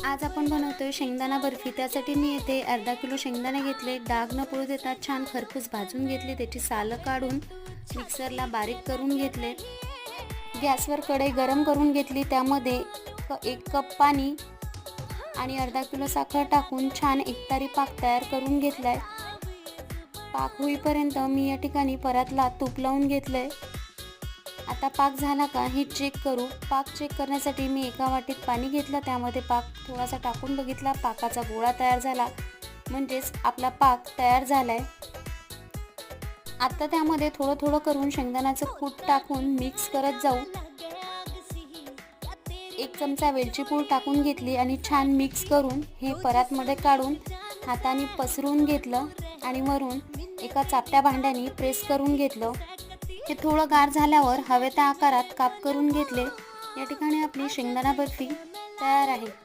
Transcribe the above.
आज आपण बनवतोय शेंगदाणा बर्फी। त्यासाठी मी येथे अर्धा किलो शेंगदाणे घेतले, डाग न पडू देता छान खरपूस भाजून घेतले, त्याची सालं काढून मिक्सरला बारीक करून घेतले। गॅसवर कढई गरम करून घेतली, त्यामध्ये 1 कप पाणी आणि अर्धा किलो साखर टाकून छान एकतारी पाक तयार करून घेतलाय। पाक होईपर्यंत मी या ठिकाणी परातला तूप लावून घेतलंय। आता पाक झाला का हे चेक करू। पाक चेक करण्यासाठी मी एका वाटीत पाणी घेतलं, त्यामध्ये पाक थोडासा टाकून बघितला, पाकाचा गोळा तयार झाला, म्हणजेच आपला पाक तयार झालाय। आता त्यामध्ये थोडं थोडं करून शेंगदाण्याचं कूट टाकून मिक्स करत जाऊ। 1 चमचा वेलची पूड टाकून घेतली आणि छान मिक्स करून हे परातमध्ये काढून हाताने पसरून घेतलं आणि वरून एका चापट्या भांड्याने प्रेस करून घेतलं। हे थोडं गार झाल्यावर हवे त्या आकारात काप करून घेतले। या ठिकाणी आपली शेंगदाणा बर्फी तयार आहे।